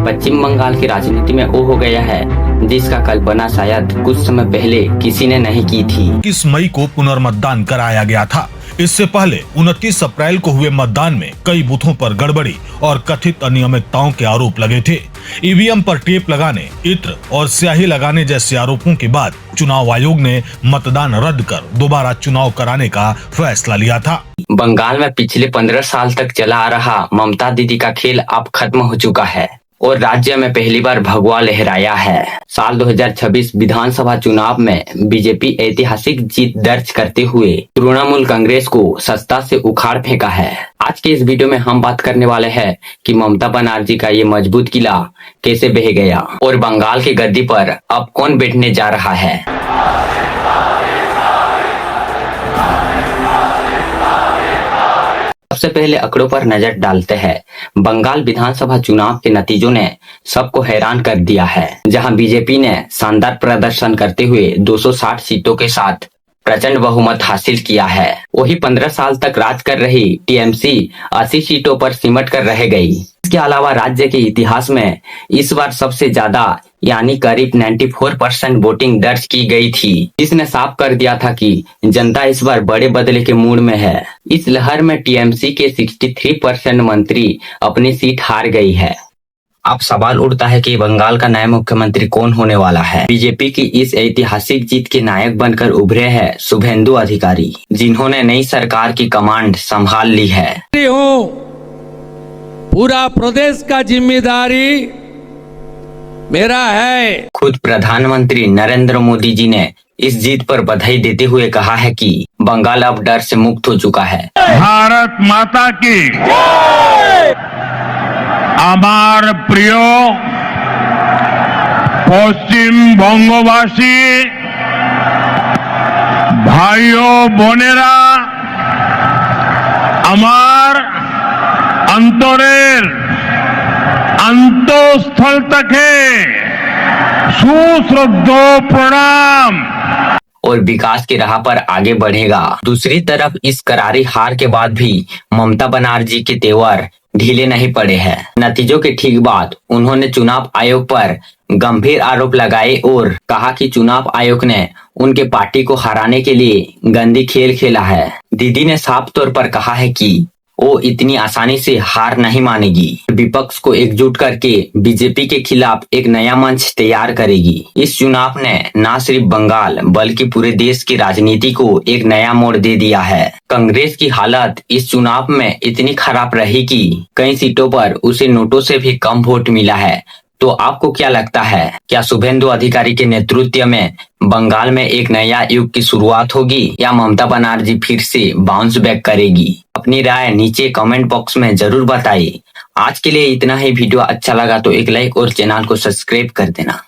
पश्चिम बंगाल की राजनीति में वो हो गया है जिसका कल्पना शायद कुछ समय पहले किसी ने नहीं की थी। 21 मई को पुनर्मतदान कराया गया था। इससे पहले 29 अप्रैल को हुए मतदान में कई बूथों पर गड़बड़ी और कथित अनियमितताओं के आरोप लगे थे। ईवीएम पर टेप लगाने, इत्र और स्याही लगाने जैसे आरोपों के बाद चुनाव आयोग ने मतदान रद्द कर दोबारा चुनाव कराने का फैसला लिया था। बंगाल में पिछले 15 साल तक चला आ रहा ममता दीदी का खेल अब खत्म हो चुका है और राज्य में पहली बार भगवा लहराया है। साल 2026 विधानसभा चुनाव में बीजेपी ऐतिहासिक जीत दर्ज करते हुए तृणमूल कांग्रेस को सत्ता से उखाड़ फेंका है। आज के इस वीडियो में हम बात करने वाले हैं कि ममता बनर्जी का ये मजबूत किला कैसे बह गया और बंगाल की गद्दी पर अब कौन बैठने जा रहा है। सबसे पहले आंकड़ों पर नजर डालते हैं। बंगाल विधानसभा चुनाव के नतीजों ने सबको हैरान कर दिया है, जहां बीजेपी ने शानदार प्रदर्शन करते हुए 260 सीटों के साथ प्रचंड बहुमत हासिल किया है। वही 15 साल तक राज कर रही टीएमसी 80 सीटों पर सिमट कर रह गई। इसके अलावा राज्य के इतिहास में इस बार सबसे ज्यादा यानी करीब 94% वोटिंग दर्ज की गई थी, जिसने साफ कर दिया था कि जनता इस बार बड़े बदले के मूड में है। इस लहर में टीएमसी के 63% मंत्री अपनी सीट हार गई है। अब सवाल उठता है कि बंगाल का नया मुख्यमंत्री कौन होने वाला है। बीजेपी की इस ऐतिहासिक जीत के नायक बनकर उभरे हैं शुभेंदु अधिकारी, जिन्होंने नई सरकार की कमांड संभाल ली है। पूरा प्रदेश का जिम्मेदारी मेरा है। खुद प्रधानमंत्री नरेंद्र मोदी जी ने इस जीत पर बधाई देते हुए कहा है कि बंगाल अब डर से मुक्त हो चुका है। भारत माता की আমার প্রিয় পশ্চিমবঙ্গবাসী ভাইও বোনেরা, আমার অন্তরের অন্তঃস্থল থেকে সুশ্রদ্ধ প্রণাम और विकास की राह पर आगे बढ़ेगा। दूसरी तरफ इस करारी हार के बाद भी ममता बनर्जी के तेवर ढीले नहीं पड़े हैं। नतीजों के ठीक बाद उन्होंने चुनाव आयोग पर गंभीर आरोप लगाए और कहा कि चुनाव आयोग ने उनके पार्टी को हराने के लिए गंदी खेल खेला है। दीदी ने साफ तौर पर कहा है कि वो इतनी आसानी से हार नहीं मानेगी। विपक्ष को एकजुट करके बीजेपी के खिलाफ एक नया मंच तैयार करेगी। इस चुनाव ने न सिर्फ बंगाल बल्कि पूरे देश की राजनीति को एक नया मोड़ दे दिया है। कांग्रेस की हालत इस चुनाव में इतनी खराब रही कि कई सीटों पर उसे नोटों से भी कम वोट मिला है। तो आपको क्या लगता है, क्या शुभेंदु अधिकारी के नेतृत्व में बंगाल में एक नया युग की शुरुआत होगी या ममता बनर्जी फिर से बाउंस बैक करेगी? अपनी राय नीचे कमेंट बॉक्स में जरूर बताइए। आज के लिए इतना ही। वीडियो अच्छा लगा तो एक लाइक और चैनल को सब्सक्राइब कर देना।